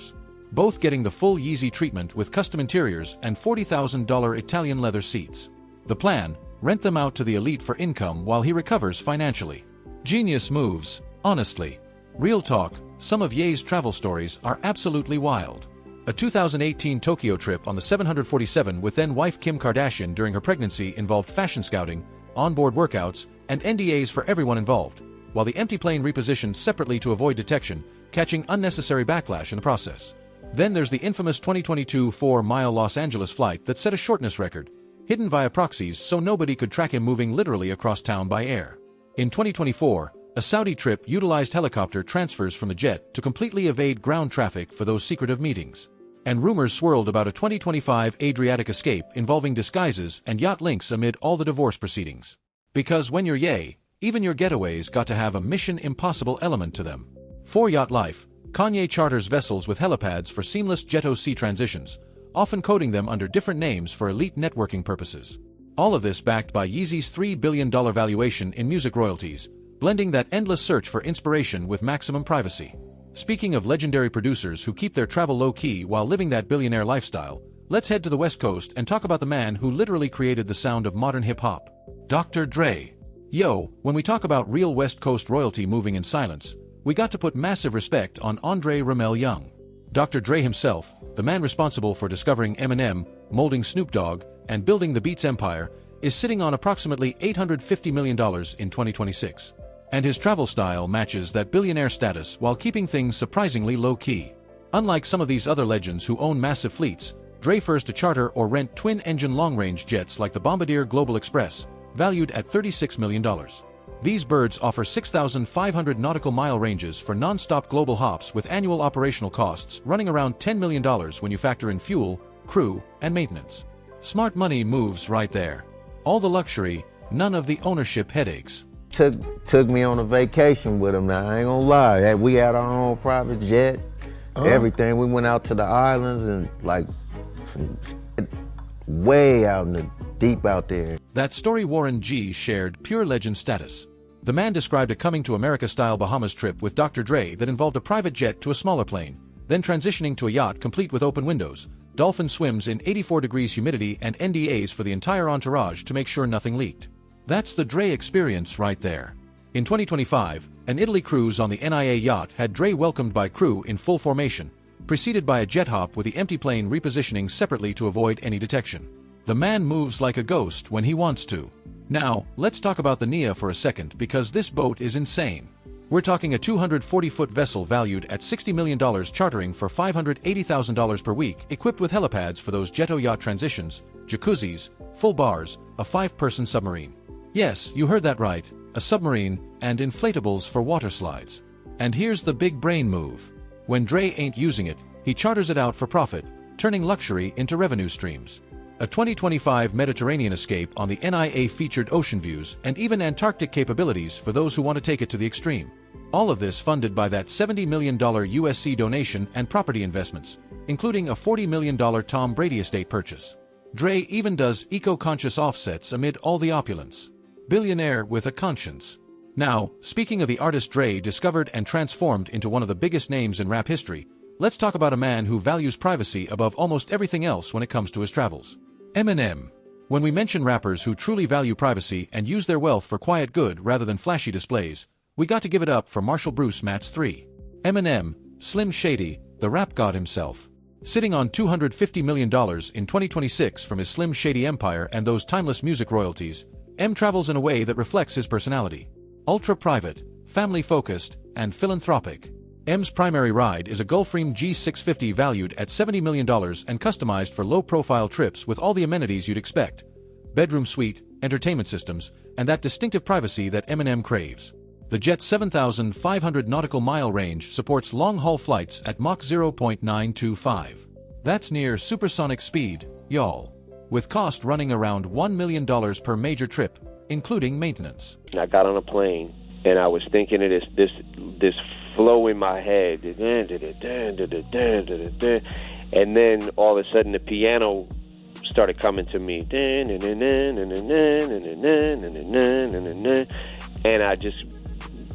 Both getting the full Yeezy treatment with custom interiors and $40,000 Italian leather seats. The plan, rent them out to the elite for income while he recovers financially. Genius moves, honestly. Real talk, some of Ye's travel stories are absolutely wild. A 2018 Tokyo trip on the 747 with then-wife Kim Kardashian during her pregnancy involved fashion scouting, onboard workouts, and NDAs for everyone involved, while the empty plane repositioned separately to avoid detection, catching unnecessary backlash in the process. Then there's the infamous 2022 4-mile Los Angeles flight that set a shortness record, hidden via proxies so nobody could track him moving literally across town by air. In 2024, a Saudi trip utilized helicopter transfers from the jet to completely evade ground traffic for those secretive meetings. And rumors swirled about a 2025 Adriatic escape involving disguises and yacht links amid all the divorce proceedings. Because when you're Ye, even your getaways got to have a Mission Impossible element to them. For yacht life, Kanye charters vessels with helipads for seamless jet-to-sea transitions, often coding them under different names for elite networking purposes. All of this backed by Yeezy's $3 billion valuation in music royalties, blending that endless search for inspiration with maximum privacy. Speaking of legendary producers who keep their travel low-key while living that billionaire lifestyle, let's head to the West Coast and talk about the man who literally created the sound of modern hip-hop. Dr. Dre. Yo, when we talk about real West Coast royalty moving in silence, we got to put massive respect on Andre Ramel Young. Dr. Dre himself, the man responsible for discovering Eminem, molding Snoop Dogg, and building the Beats empire, is sitting on approximately $850 million in 2026. And his travel style matches that billionaire status while keeping things surprisingly low-key. Unlike some of these other legends who own massive fleets, Dre prefers to charter or rent twin-engine long-range jets like the Bombardier Global Express, valued at $36 million. These birds offer 6,500 nautical mile ranges for non-stop global hops with annual operational costs running around $10 million when you factor in fuel, crew, and maintenance. Smart money moves right there. All the luxury, none of the ownership headaches. Took me on a vacation with him now, I ain't gonna lie. We had our own private jet, everything. We went out to the islands and like some shit way out in the deep out there. That story Warren G shared pure legend status. The man described a coming to America-style Bahamas trip with Dr. Dre that involved a private jet to a smaller plane, then transitioning to a yacht complete with open windows, dolphin swims in 84 degrees humidity and NDAs for the entire entourage to make sure nothing leaked. That's the Dre experience right there. In 2025, an Italy cruise on the NIA yacht had Dre welcomed by crew in full formation, preceded by a jet hop with the empty plane repositioning separately to avoid any detection. The man moves like a ghost when he wants to. Now, let's talk about the Nia for a second because this boat is insane. We're talking a 240-foot vessel valued at $60 million chartering for $580,000 per week, equipped with helipads for those jet yacht transitions, jacuzzis, full bars, a 5-person submarine. Yes, you heard that right, a submarine, and inflatables for water slides. And here's the big brain move. When Dre ain't using it, he charters it out for profit, turning luxury into revenue streams. A 2025 Mediterranean escape on the NIA featured ocean views and even Antarctic capabilities for those who want to take it to the extreme. All of this funded by that $70 million USC donation and property investments, including a $40 million Tom Brady estate purchase. Dre even does eco-conscious offsets amid all the opulence. Billionaire with a conscience. Now, speaking of the artist Dre discovered and transformed into one of the biggest names in rap history, let's talk about a man who values privacy above almost everything else when it comes to his travels. Eminem. When we mention rappers who truly value privacy and use their wealth for quiet good rather than flashy displays, we got to give it up for Marshall Bruce Matt's 3. Eminem, Slim Shady, the rap god himself. Sitting on $250 million in 2026 from his Slim Shady empire and those timeless music royalties, M travels in a way that reflects his personality. Ultra-private, family-focused, and philanthropic. M's primary ride is a Gulfstream G650 valued at $70 million and customized for low-profile trips with all the amenities you'd expect. Bedroom suite, entertainment systems, and that distinctive privacy that Eminem craves. The jet's 7,500 nautical mile range supports long-haul flights at Mach 0.925. That's near supersonic speed, y'all. With cost running around $1 million per major trip, including maintenance. I got on a plane, and I was thinking of this flow in my head, and then all of a sudden the piano started coming to me, and I just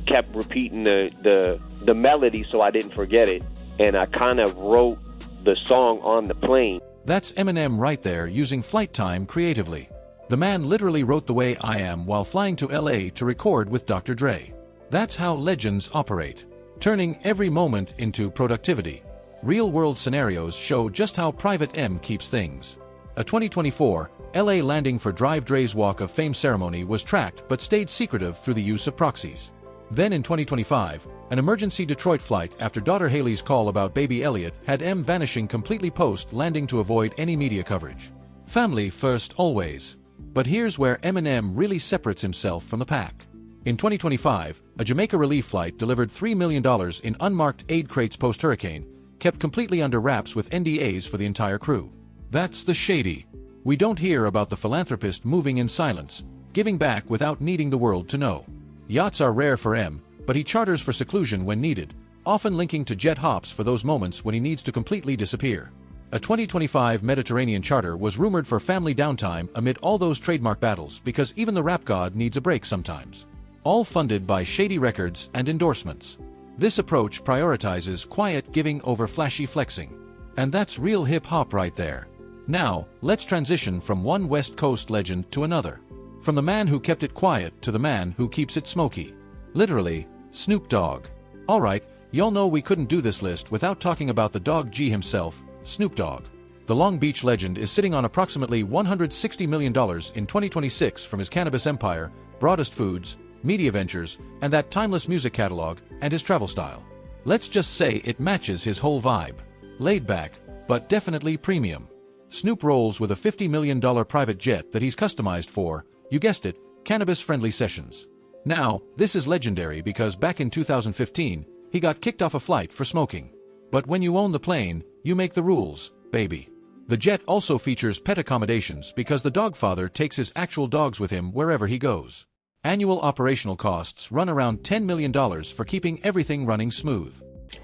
kept repeating the melody so I didn't forget it, and I kind of wrote the song on the plane. That's Eminem right there, using flight time creatively. The man literally wrote The Way I Am while flying to LA to record with Dr. Dre. That's how legends operate. Turning every moment into productivity. Real-world scenarios show just how Private M keeps things. A 2024 LA landing for Drive Dre's Walk of Fame ceremony was tracked but stayed secretive through the use of proxies. Then in 2025, an emergency Detroit flight after daughter Haley's call about baby Elliot had M vanishing completely post-landing to avoid any media coverage. Family first always. But here's where Eminem really separates himself from the pack. In 2025, a Jamaica relief flight delivered $3 million in unmarked aid crates post-hurricane, kept completely under wraps with NDAs for the entire crew. That's the shady. We don't hear about the philanthropist moving in silence, giving back without needing the world to know. Yachts are rare for M, but he charters for seclusion when needed, often linking to jet hops for those moments when he needs to completely disappear. A 2025 Mediterranean charter was rumored for family downtime amid all those trademark battles because even the rap god needs a break sometimes. All funded by shady records and endorsements. This approach prioritizes quiet giving over flashy flexing. And that's real hip-hop right there. Now, let's transition from one West Coast legend to another. From the man who kept it quiet to the man who keeps it smoky. Literally, Snoop Dogg. Alright, y'all know we couldn't do this list without talking about the Dog G himself, Snoop Dogg. The Long Beach legend is sitting on approximately $160 million in 2026 from his cannabis empire, Broadest Foods, media ventures, and that timeless music catalog, and his travel style. Let's just say it matches his whole vibe. Laid back, but definitely premium. Snoop rolls with a $50 million private jet that he's customized for, you guessed it, cannabis-friendly sessions. Now, this is legendary because back in 2015, he got kicked off a flight for smoking. But when you own the plane, you make the rules, baby. The jet also features pet accommodations because the dogfather takes his actual dogs with him wherever he goes. Annual operational costs run around $10 million for keeping everything running smooth.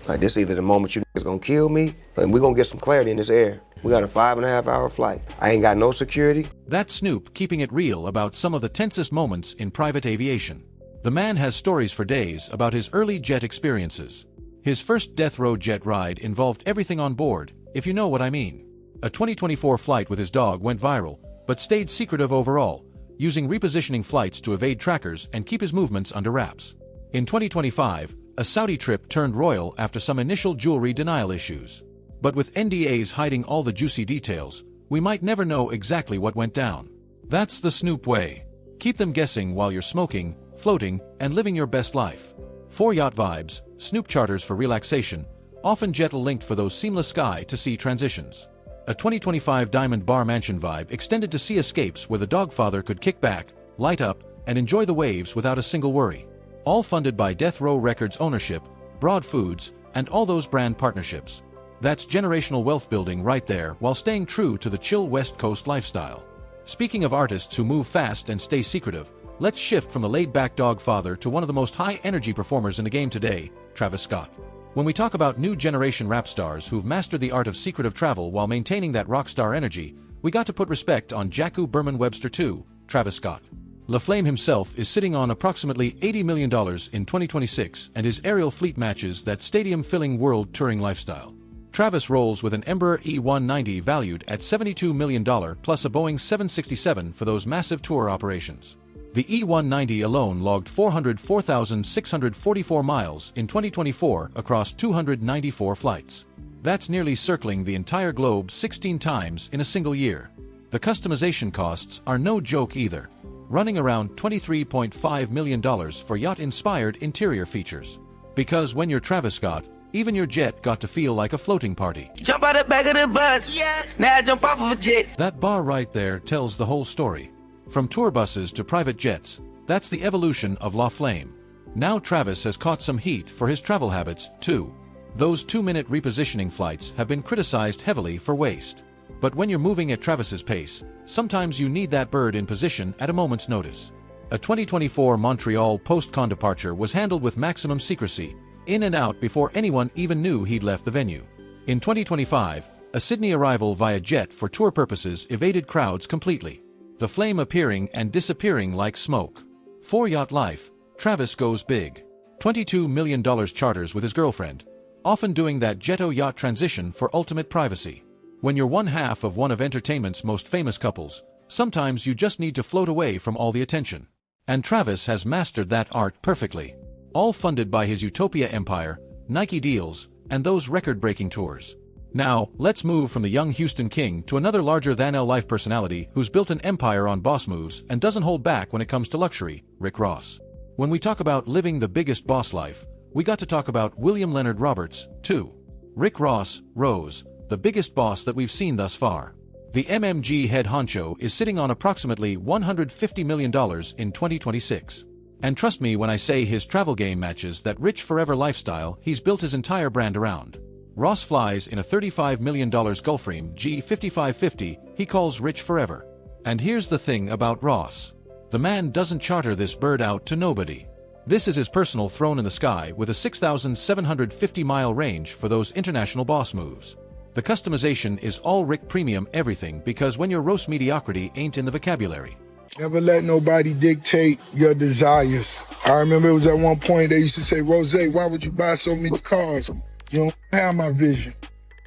Like, this either the moment you niggas gonna kill me, and we're gonna get some clarity in this air. We got a 5.5-hour flight. I ain't got no security. That's Snoop keeping it real about some of the tensest moments in private aviation. The man has stories for days about his early jet experiences. His first death row jet ride involved everything on board, if you know what I mean. A 2024 flight with his dog went viral, but stayed secretive overall, using repositioning flights to evade trackers and keep his movements under wraps. In 2025, a Saudi trip turned royal after some initial jewelry denial issues. But with NDAs hiding all the juicy details, we might never know exactly what went down. That's the Snoop way. Keep them guessing while you're smoking, floating, and living your best life. For yacht vibes, Snoop charters for relaxation, often jet-linked for those seamless sky-to-sea transitions. A 2025 Diamond Bar Mansion vibe extended to sea escapes where the Dogfather could kick back, light up, and enjoy the waves without a single worry. All funded by Death Row Records ownership, Broad Foods, and all those brand partnerships. That's generational wealth building right there while staying true to the chill West Coast lifestyle. Speaking of artists who move fast and stay secretive, let's shift from the laid-back Dogfather to one of the most high-energy performers in the game today, Travis Scott. When we talk about new generation rap stars who've mastered the art of secretive travel while maintaining that rock star energy, we got to put respect on Jacku Berman Webster too, Travis Scott. La Flame himself is sitting on approximately $80 million in 2026 and his aerial fleet matches that stadium-filling world touring lifestyle. Travis rolls with an Embraer E190 valued at $72 million plus a Boeing 767 for those massive tour operations. The E190 alone logged 404,644 miles in 2024 across 294 flights. That's nearly circling the entire globe 16 times in a single year. The customization costs are no joke either, running around $23.5 million for yacht-inspired interior features. Because when you're Travis Scott, even your jet got to feel like a floating party. Jump out the back of the bus, yeah. Now I jump off of a jet. That bar right there tells the whole story. From tour buses to private jets, that's the evolution of La Flame. Now Travis has caught some heat for his travel habits, too. Those 2-minute repositioning flights have been criticized heavily for waste. But when you're moving at Travis's pace, sometimes you need that bird in position at a moment's notice. A 2024 Montreal post-con departure was handled with maximum secrecy, in and out before anyone even knew he'd left the venue. In 2025, a Sydney arrival via jet for tour purposes evaded crowds completely, the flame appearing and disappearing like smoke. For yacht life, Travis goes big. $22 million charters with his girlfriend, often doing that jet-o-yacht transition for ultimate privacy. When you're one half of one of entertainment's most famous couples, sometimes you just need to float away from all the attention. And Travis has mastered that art perfectly. All funded by his Utopia empire, Nike deals, and those record-breaking tours. Now, let's move from the young Houston King to another larger-than-life personality who's built an empire on boss moves and doesn't hold back when it comes to luxury, Rick Ross. When we talk about living the biggest boss life, we got to talk about William Leonard Roberts, too. Rick Ross, Rose, the biggest boss that we've seen thus far. The MMG head honcho is sitting on approximately $150 million in 2026. And trust me when I say his travel game matches that rich forever lifestyle he's built his entire brand around. Ross flies in a $35 million Gulfstream G5550 he calls rich forever. And here's the thing about Ross. The man doesn't charter this bird out to nobody. This is his personal throne in the sky with a 6,750-mile range for those international boss moves. The customization is all Rick Premium everything because when your roast mediocrity ain't in the vocabulary. Never let nobody dictate your desires. I remember it was at one point they used to say, Rose, why would you buy so many cars? You don't have my vision.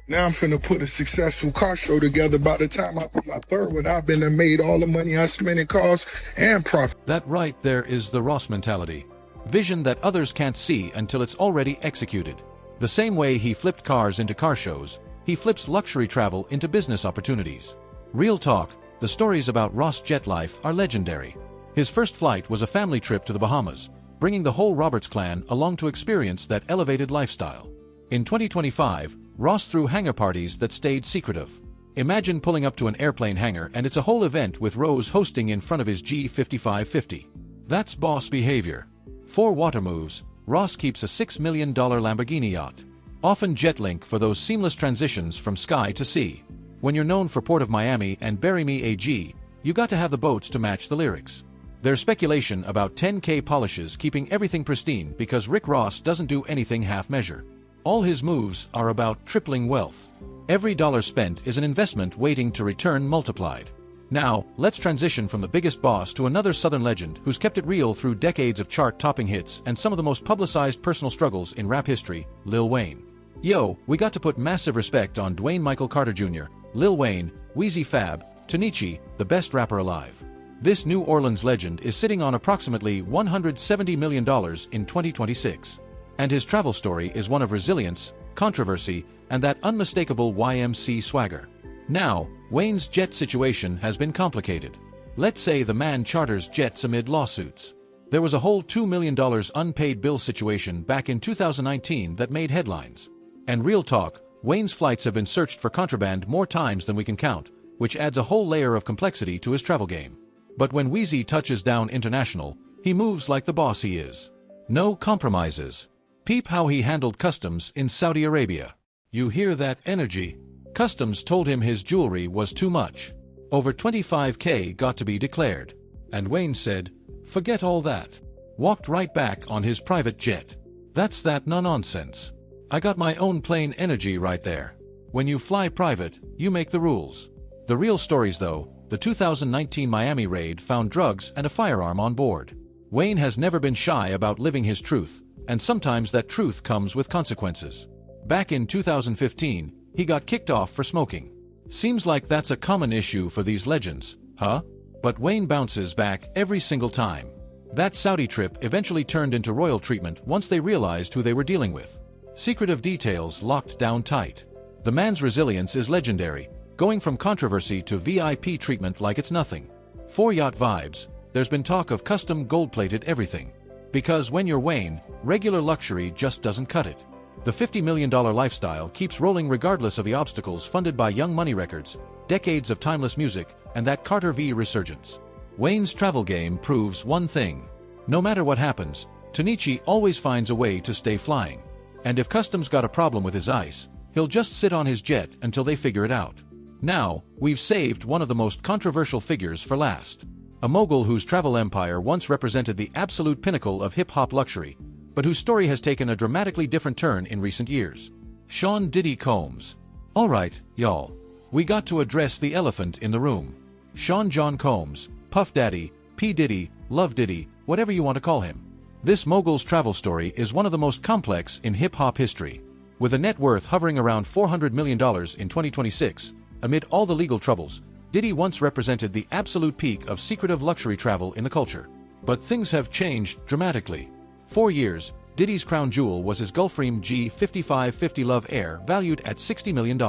Now I'm finna put a successful car show together. By the time I put my third one, I've been and made all the money I spent in cars and profit. That right there is the Ross mentality. Vision that others can't see until it's already executed. The same way he flipped cars into car shows, he flips luxury travel into business opportunities. Real talk, the stories about Ross' jet life are legendary. His first flight was a family trip to the Bahamas, bringing the whole Roberts clan along to experience that elevated lifestyle. In 2025, Ross threw hangar parties that stayed secretive. Imagine pulling up to an airplane hangar and it's a whole event with Rose hosting in front of his G5550. That's boss behavior. For water moves, Ross keeps a $6 million Lamborghini yacht. Often Jetlink for those seamless transitions from sky to sea. When you're known for Port of Miami and Bury Me AG, you got to have the boats to match the lyrics. There's speculation about 10K polishes keeping everything pristine because Rick Ross doesn't do anything half-measure. All his moves are about tripling wealth. Every dollar spent is an investment waiting to return multiplied. Now, let's transition from the biggest boss to another Southern legend who's kept it real through decades of chart-topping hits and some of the most publicized personal struggles in rap history, Lil Wayne. Yo, we got to put massive respect on Dwayne Michael Carter Jr., Lil Wayne, Wheezy Fab, Tanichi, the best rapper alive. This New Orleans legend is sitting on approximately $170 million in 2026. And his travel story is one of resilience, controversy, and that unmistakable YMC swagger. Now, Wayne's jet situation has been complicated. Let's say the man charters jets amid lawsuits. There was a whole $2 million unpaid bill situation back in 2019 that made headlines. And real talk, Wayne's flights have been searched for contraband more times than we can count, which adds a whole layer of complexity to his travel game. But when Wheezy touches down international, he moves like the boss he is. No compromises. Peep how he handled customs in Saudi Arabia. You hear that energy? Customs told him his jewelry was too much. Over $25K got to be declared. And Wayne said, "Forget all that." Walked right back on his private jet. That's that no-nonsense. I got my own plane energy right there. When you fly private, you make the rules. The real stories though, the 2019 Miami raid found drugs and a firearm on board. Wayne has never been shy about living his truth, and sometimes that truth comes with consequences. Back in 2015, he got kicked off for smoking. Seems like that's a common issue for these legends, huh? But Wayne bounces back every single time. That Saudi trip eventually turned into royal treatment once they realized who they were dealing with. Secretive details locked down tight. The man's resilience is legendary, going from controversy to VIP treatment like it's nothing. For yacht vibes, there's been talk of custom gold-plated everything. Because when you're Wayne, regular luxury just doesn't cut it. The $50 million lifestyle keeps rolling regardless of the obstacles funded by Young Money Records, decades of timeless music, and that Carter V resurgence. Wayne's travel game proves one thing. No matter what happens, Tanichi always finds a way to stay flying. And if customs got a problem with his ice, he'll just sit on his jet until they figure it out. Now, we've saved one of the most controversial figures for last. A mogul whose travel empire once represented the absolute pinnacle of hip-hop luxury, but whose story has taken a dramatically different turn in recent years. Sean Diddy Combs. Alright, y'all. We got to address the elephant in the room. Sean John Combs, Puff Daddy, P. Diddy, Love Diddy, whatever you want to call him. This mogul's travel story is one of the most complex in hip-hop history. With a net worth hovering around $400 million in 2026, amid all the legal troubles, Diddy once represented the absolute peak of secretive luxury travel in the culture. But things have changed dramatically. 4 years, Diddy's crown jewel was his Gulfstream G5550 Love Air, valued at $60 million.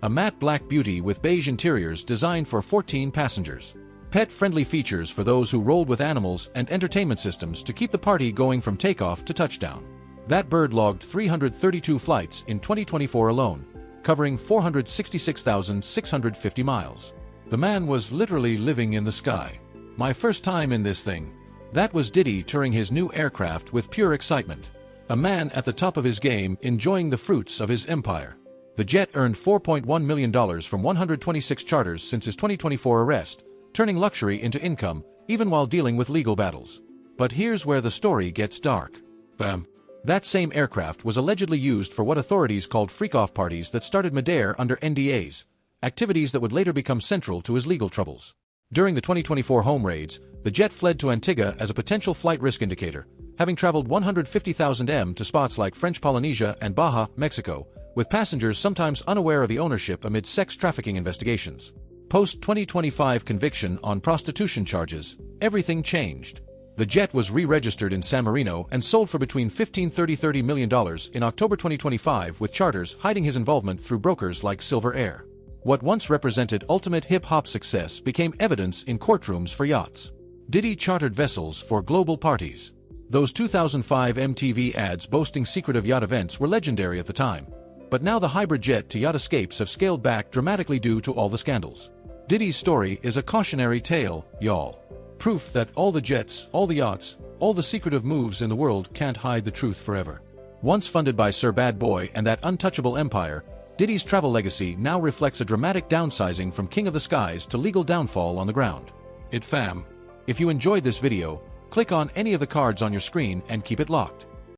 A matte black beauty with beige interiors designed for 14 passengers. Pet-friendly features for those who rolled with animals and entertainment systems to keep the party going from takeoff to touchdown. That bird logged 332 flights in 2024 alone, covering 466,650 miles. The man was literally living in the sky. My first time in this thing. That was Diddy touring his new aircraft with pure excitement. A man at the top of his game enjoying the fruits of his empire. The jet earned $4.1 million from 126 charters since his 2024 arrest, turning luxury into income, even while dealing with legal battles. But here's where the story gets dark. Bam. That same aircraft was allegedly used for what authorities called freak-off parties that started midair under NDAs, activities that would later become central to his legal troubles. During the 2024 home raids, the jet fled to Antigua as a potential flight risk indicator, having traveled 150,000 m to spots like French Polynesia and Baja, Mexico, with passengers sometimes unaware of the ownership amid sex trafficking investigations. Post-2025 conviction on prostitution charges, everything changed. The jet was re-registered in San Marino and sold for between $15–30 million in October 2025, with charters hiding his involvement through brokers like Silver Air. What once represented ultimate hip-hop success became evidence in courtrooms for yachts. Diddy chartered vessels for global parties. Those 2005 MTV ads boasting secretive yacht events were legendary at the time, but now the hybrid jet to yacht escapes have scaled back dramatically due to all the scandals. Diddy's story is a cautionary tale, y'all. Proof that all the jets, all the yachts, all the secretive moves in the world can't hide the truth forever. Once funded by Sir Bad Boy and that untouchable empire, Diddy's travel legacy now reflects a dramatic downsizing from King of the Skies to legal downfall on the ground. Fam. If you enjoyed this video, click on any of the cards on your screen and keep it locked.